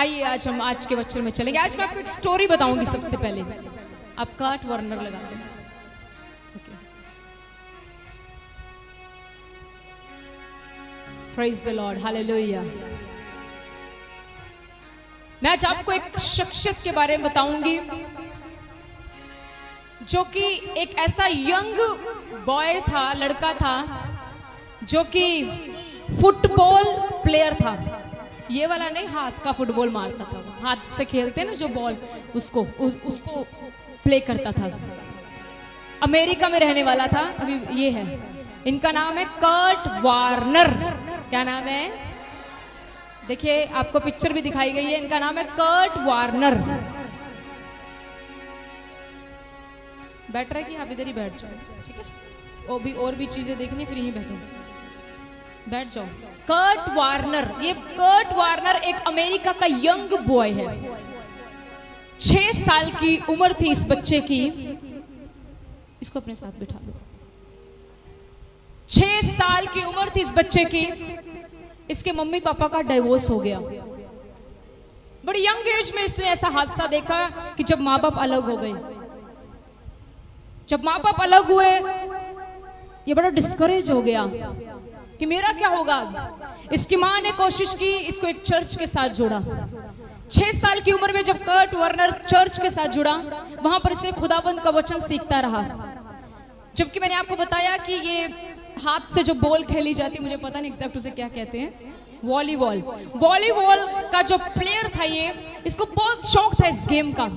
आइए आज हम आज के वचन में चलेंगे। आज मैं आपको एक स्टोरी बताऊंगी। सबसे पहले आप कर्ट वार्नर लगा दें। Praise the Lord, hallelujah. मैं आज आपको एक शख्सियत के बारे में बताऊंगी जो कि एक ऐसा यंग बॉय था, लड़का था, जो कि फुटबॉल प्लेयर था। ये वाला नहीं, हाथ का फुटबॉल मारता था, हाथ से खेलते ना जो बॉल, उसको प्ले करता था। अमेरिका में रहने वाला था। अभी ये है, इनका नाम है कर्ट वार्नर। क्या नाम है? देखिए आपको पिक्चर भी दिखाई गई है। इनका नाम है कर्ट वार्नर। बैठ रहे कि आप इधर ही बैठ जाओ, ठीक है? और भी चीजें देखनी, फिर यहीं बैठो, बैठ जाओ। कर्ट वार्नर, ये कर्ट वार्नर एक अमेरिका का यंग बॉय है। 6 साल की उम्र थी इस बच्चे की। इसको अपने साथ बिठा लो। 6 साल की उम्र थी इस बच्चे की। इसके मम्मी पापा का डिवोर्स हो गया। बड़ी यंग एज में इसने ऐसा हादसा देखा कि जब माँ बाप अलग हो गए, जब माँ बाप अलग हुए, ये बड़ा डिस्करेज हो गया कि मेरा क्या होगा। इसकी माँ ने कोशिश की, इसको एक चर्च के साथ जोड़ा। 6 साल की उम्र में जब कर्ट वार्नर चर्च के साथ जुड़ा, वहां पर इसने खुदाबंद का वचन सीखता रहा। जबकि मैंने आपको बताया कि ये हाथ से जो बॉल खेली जाती है, मुझे पता नहीं एग्जैक्ट उसे क्या कहते हैं, वॉलीबॉल। वॉलीबॉल का जो प्लेयर था ये, इसको बहुत शौक था इस गेम का।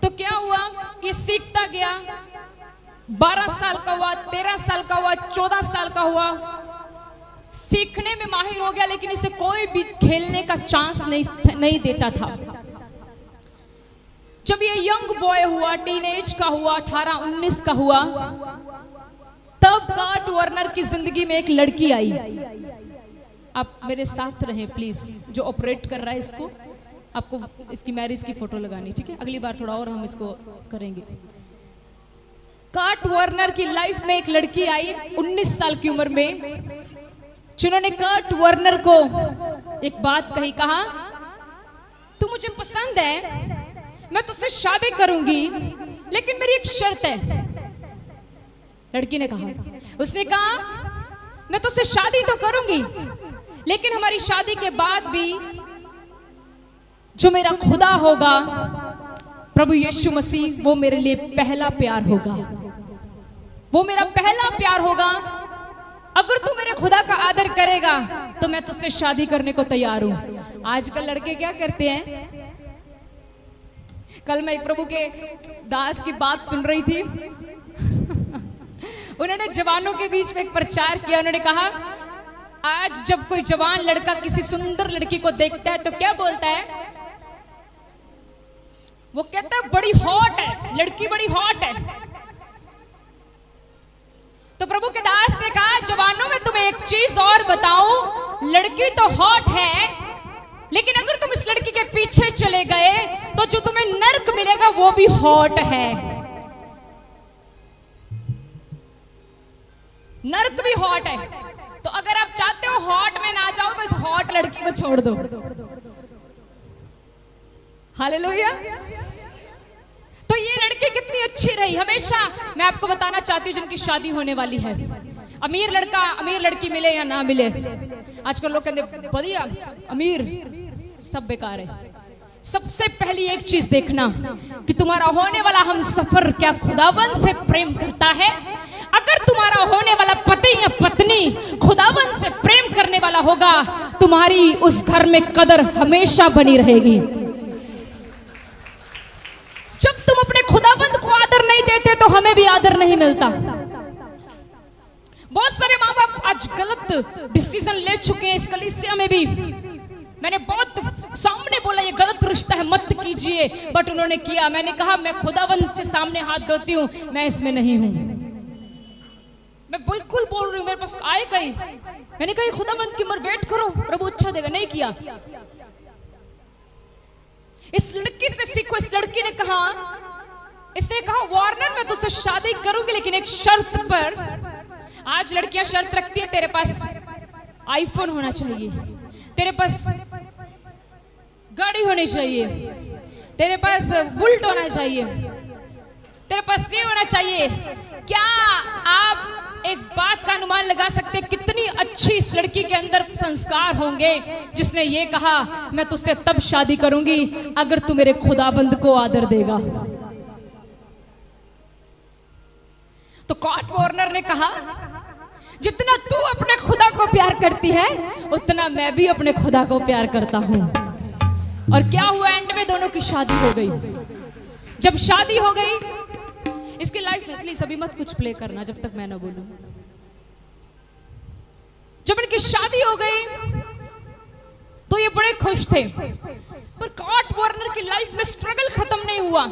तो क्या हुआ, ये सीखता गया। 12 साल का हुआ, 13 साल का हुआ, 14 साल का हुआ, सीखने में माहिर हो गया, लेकिन इसे कोई भी खेलने का चांस नहीं देता था। जब ये यंग बॉय हुआ, टीनेज का हुआ, 18-19 का हुआ, तब कर्ट वार्नर की जिंदगी में एक लड़की आई। आप मेरे साथ रहें प्लीज। जो ऑपरेट कर रहा है इसको, आपको इसकी मैरिज की फोटो लगानी, ठीक है? अगली बार थोड़ा और हम इसको करेंगे। कर्ट वार्नर की लाइफ में एक लड़की आई 19 साल की उम्र में, जिन्होंने कर्ट वार्नर को एक बात कही, कहा तू मुझे पसंद है, मैं तुझसे शादी करूंगी, लेकिन मेरी एक शर्त है। लड़की ने कहा, उसने कहा मैं तुझसे शादी तो करूंगी, लेकिन हमारी शादी के बाद भी जो मेरा खुदा होगा, प्रभु यीशु मसीह, वो मेरे लिए पहला प्यार होगा, वो मेरा पहला प्यार होगा। अगर तू मेरे खुदा का आदर करेगा तो मैं तुझसे शादी करने को तैयार हूं। आजकल लड़के क्या करते हैं? कल मैं एक प्रभु के दास की बात सुन रही थी। उन्होंने जवानों के बीच में एक प्रचार किया। उन्होंने कहा, आज जब कोई जवान लड़का किसी सुंदर लड़की को देखता है तो क्या बोलता है? वो कहता है बड़ी हॉट है, लड़की बड़ी हॉट है। तो प्रभु के दास ने कहा, जवानों में तुम्हें एक चीज और बताऊं, लड़की तो हॉट है, लेकिन अगर तुम इस लड़की के पीछे चले गए तो जो तुम्हें नर्क मिलेगा वो भी हॉट है। नर्क भी हॉट है। तो अगर आप चाहते हो हॉट में ना जाओ तो इस हॉट लड़की को छोड़ दो। हालेलुया। तो ये लड़की कितनी अच्छी रही। हमेशा मैं आपको बताना चाहती हूँ, जिनकी शादी होने वाली है, अमीर लड़का अमीर लड़की मिले या ना मिले, आजकल लोग कहते बढ़िया अमीर, सब बेकार है। सबसे पहली एक चीज देखना कि तुम्हारा होने वाला हम सफर क्या खुदावन से प्रेम करता है। अगर तुम्हारा होने वाला पति या पत्नी खुदावन से प्रेम करने वाला होगा, तुम्हारी उस घर में कदर हमेशा बनी रहेगी। जब तुम अपने खुदाबंद को आदर नहीं देते तो हमें भी आदर नहीं मिलता। बहुत सारे माँ बाप आज गलत डिसीजन ले चुके हैं। इस कलीसिया में भी मैंने बहुत सामने बोला ये गलत रिश्ता है, मत कीजिए, बट उन्होंने किया। मैंने कहा मैं खुदाबंद के सामने हाथ धोती हूँ, मैं इसमें नहीं हूं। मैं बिल्कुल बोल रही हूँ, मेरे पास आए कहीं, मैंने कहा खुदाबंद की उम्र वेट करो, प्रभु अच्छा देगा, नहीं किया। इस लड़की से सीखो। इस लड़की ने कहा, इसने कहा वार्नर मैं तुझसे शादी करूंगी, लेकिन एक शर्त पर। आज लड़कियां शर्त रखती है, तेरे पास आईफोन होना चाहिए, तेरे पास गाड़ी होनी चाहिए, तेरे पास बुलेट होना चाहिए, तेरे पास ये होना चाहिए। क्या आप एक बात का अनुमान लगा सकते हैं कितनी अच्छी इस लड़की के अंदर संस्कार होंगे जिसने ये कहा मैं तुझसे तब शादी करूंगी अगर तू मेरे खुदाबंद को आदर देगा। तो कॉट वार्नर ने कहा जितना तू अपने खुदा को प्यार करती है उतना मैं भी अपने खुदा को प्यार करता हूं। और क्या हुआ, एंड में दोनों की शादी हो गई। जब शादी हो गई, इसकी लाइफ में प्लीज अभी मत कुछ प्ले करना जब तक मैं ना बोलूं। जब इनकी शादी हो गई तो ये बड़े खुश थे, पर कॉट वार्नर की लाइफ में स्ट्रगल खत्म नहीं हुआ।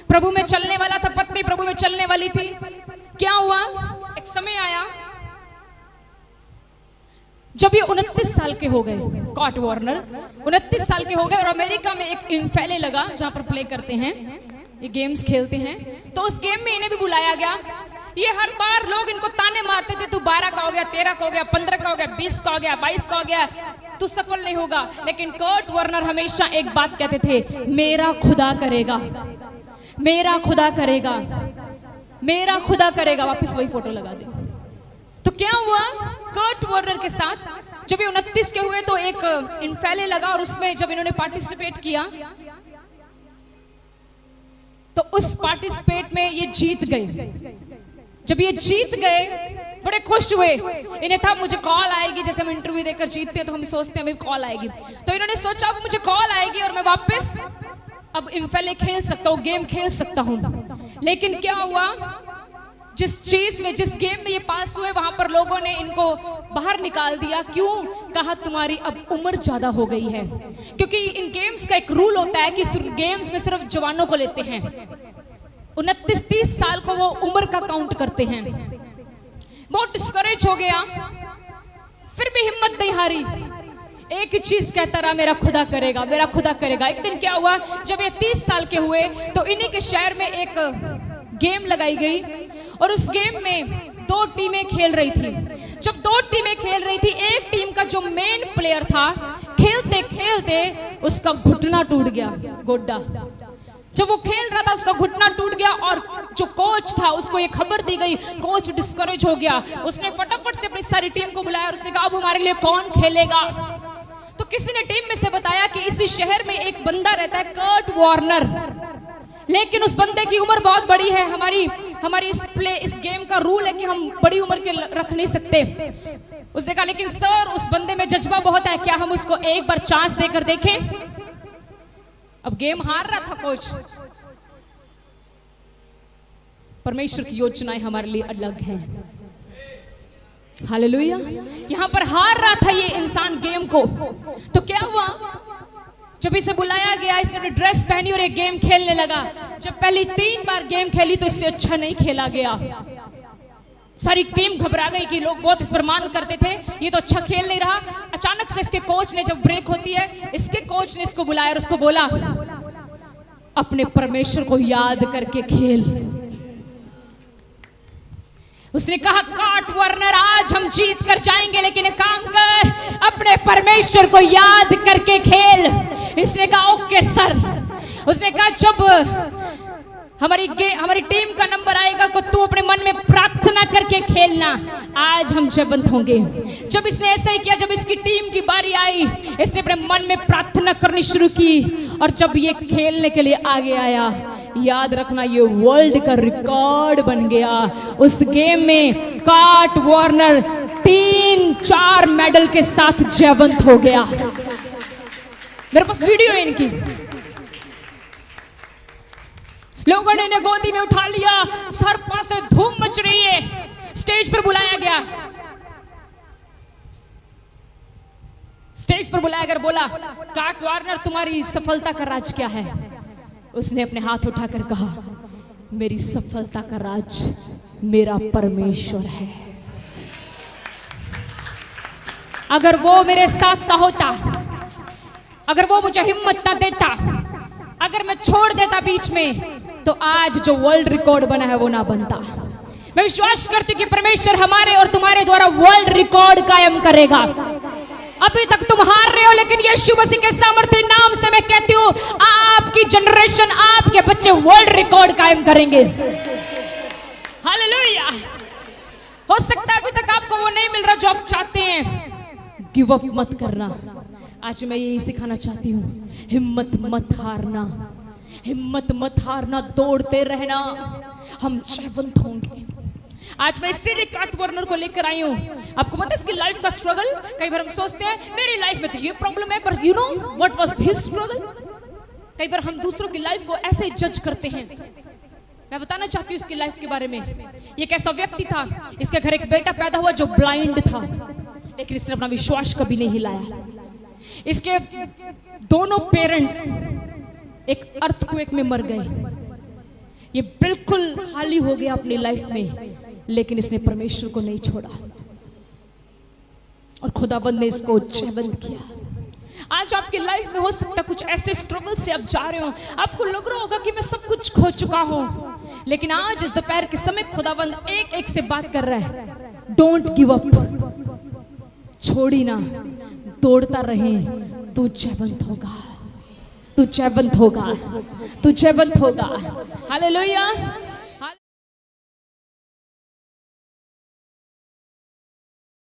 प्रभु में चलने वाला था, पत्नी प्रभु में चलने वाली थी। क्या हुआ, एक समय आया जब ये 29 साल के हो गए। कॉट वार्नर 29 साल के हो गए और अमेरिका में एक इन्फेले लगा जहां पर प्ले करते हैं, ये गेम्स खेलते हैं। तो उस गेम में इन्हें भी बुलाया गया। ये हर बार लोग इनको ताने मारते थे, तू 12 का हो गया, 13 का हो गया, 15 का हो गया, 20 का हो गया, 22 का हो गया, तू सफल नहीं होगा। लेकिन कॉट वार्नर हमेशा एक बात कहते थे, मेरा खुदा करेगा, मेरा खुदा करेगा, मेरा खुदा करेगा। वापस वही फोटो लगा दे। तो क्या हुआ कॉट वार्नर के साथ, जब ये 29 के हुए तो एक इन्फेले लगा और उसमें जब इन्होंने पार्टिसिपेट किया तो उस पार्टिसिपेट में ये जीत गए। जब ये जीत गए बड़े खुश हुए। इन्हें था मुझे कॉल आएगी, जैसे हम इंटरव्यू देकर जीतते हैं तो हम सोचते हैं अभी कॉल आएगी। तो इन्होंने सोचा अब मुझे कॉल आएगी और मैं वापस अब इन्फेले खेल सकता हूँ, गेम खेल सकता हूँ। लेकिन क्या हुआ, जिस चीज में, जिस गेम में ये पास हुए वहां पर लोगों ने इनको बाहर निकाल दिया। क्यों? कहा तुम्हारी अब उम्र ज्यादा हो गई है। क्योंकि इन गेम्स का एक रूल होता है कि गेम्स में सिर्फ जवानों को लेते हैं। 29-30 साल को वो उम्र का काउंट करते हैं। बहुत डिस्करेज हो गया, फिर भी हिम्मत नहीं हारी। एक ही चीज कहता रहा, मेरा खुदा करेगा, मेरा खुदा करेगा। एक दिन क्या हुआ, जब ये 30 साल के हुए तो इन्हीं के शहर में एक गेम लगाई गई और उस गेम में 2 टीमें खेल रही थी। जब 2 टीमें खेल रही थी, एक टीम का जो मेन प्लेयर था, खेलते खेलते उसका घुटना टूट गया, गोड्डा। जब वो खेल रहा था उसका घुटना टूट गया और जो कोच था उसको ये खबर दी गई। कोच डिस्करेज हो गया, उसने फटाफट से अपनी सारी टीम को बुलाया और उसने कहा अब हमारे लिए कौन खेलेगा। तो किसी ने टीम में से बताया कि इसी शहर में एक बंदा रहता है कॉट वार्नर, लेकिन उस बंदे की उम्र बहुत बड़ी है। हमारी इस गेम का रूल है कि हम बड़ी उम्र के रख नहीं सकते। उसने कहा लेकिन सर उस बंदे में जज्बा बहुत है, क्या हम उसको एक बार चांस देकर देखें। अब गेम हार रहा था कोच। परमेश्वर की योजनाएं हमारे लिए अलग हैं। हालेलुया। यहां पर हार रहा था ये इंसान गेम को। तो क्या हुआ, जब इसे बुलाया गया, इसने अपनी ड्रेस पहनी और एक गेम खेलने लगा। जब पहली 3 बार गेम खेली तो इससे अच्छा नहीं खेला गया। सारी टीम घबरा गई कि लोग बहुत इस पर मान करते थे, ये तो अच्छा खेल नहीं रहा। अचानक से इसके कोच ने, जब ब्रेक होती है, इसके कोच ने इसको बुलाया और उसको बोला अपने परमेश्वर को याद करके खेल। उसने कहा कॉट वार्नर आज हम जीत कर जाएंगे, लेकिन एक काम कर, अपने परमेश्वर को याद करके खेल। इसने कहा ओके सर। उसने कहा जब हमारी टीम का नंबर आएगा तो तू अपने मन में प्रार्थना करके खेलना, आज हम जयवंत होंगे। जब इसने ऐसा ही किया, जब इसकी टीम की बारी आई, इसने अपने मन में प्रार्थना करनी शुरू की और जब ये खेलने के लिए आगे आया, याद रखना ये वर्ल्ड का रिकॉर्ड बन गया। उस गेम में कॉट वार्नर 3-4 मेडल के साथ जयवंत हो गया। मेरे पास वीडियो है इनकी। लोगों ने इन्हें गोदी में उठा लिया, सर पास से धूम मच रही है। स्टेज पर बुलाया गया, स्टेज पर बुलाया कर बोला कॉट वार्नर तुम्हारी सफलता का राज क्या है। उसने अपने हाथ उठाकर कहा मेरी सफलता का राज मेरा परमेश्वर है। अगर वो मेरे साथ ना होता, अगर वो मुझे हिम्मत ना देता, अगर मैं छोड़ देता बीच में, तो आज जो वर्ल्ड रिकॉर्ड बना है वो ना बनता। मैं विश्वास करती हूँ कि परमेश्वर हमारे और तुम्हारे द्वारा वर्ल्ड रिकॉर्ड कायम करेगा। अभी तक तुम हार रहे हो, लेकिन यीशु मसीह के सामर्थ्य नाम से मैं कहती हूँ आपकी जनरेशन, आपके बच्चे वर्ल्ड रिकॉर्ड कायम करेंगे। हालेलुया। हो सकता है अभी तक आपको वो नहीं मिल रहा जो आप चाहते हैं, गिव अप मत करना। आज मैं यही सिखाना चाहती हूँ, हिम्मत मत हारना, हिम्मत मत हारना, दौड़ते रहना, हम जयवंत होंगे। आज मैं इसीलिए काट वार्नर को लेकर आई हूँ। आपको पता है इसकी लाइफ का स्ट्रगल, कई बार हम सोचते हैं मेरी लाइफ में तो ये प्रॉब्लम है, पर you know what was his struggle. कई बार हम दूसरों की लाइफ को ऐसे जज करते हैं। मैं बताना चाहती हूँ इसकी लाइफ के बारे में। ये एक ऐसा व्यक्ति था, इसके घर एक बेटा पैदा हुआ जो ब्लाइंड था, लेकिन इसने अपना विश्वास कभी नहीं हिलाया। इसके दोनों पेरेंट्स एक अर्थक्वेक में मर गए। ये बिल्कुल खाली हो गया अपनी लाइफ में, लेकिन इसने परमेश्वर को नहीं छोड़ा और खुदाबंद ने इसको जयवंत किया। आज आपकी लाइफ में हो सकता है कुछ ऐसे स्ट्रगल से आप जा रहे हो, आपको लग रहा होगा कि मैं सब कुछ खो चुका हूं, लेकिन आज इस दोपहर के समय खुदाबंद एक एक से बात कर रहा है। डोंट गिव अप, छोड़ी ना, दौड़ता रहे, तू जयवंत होगा, तू जयवंत होगा, तू जयवंत होगा। हालेलुया।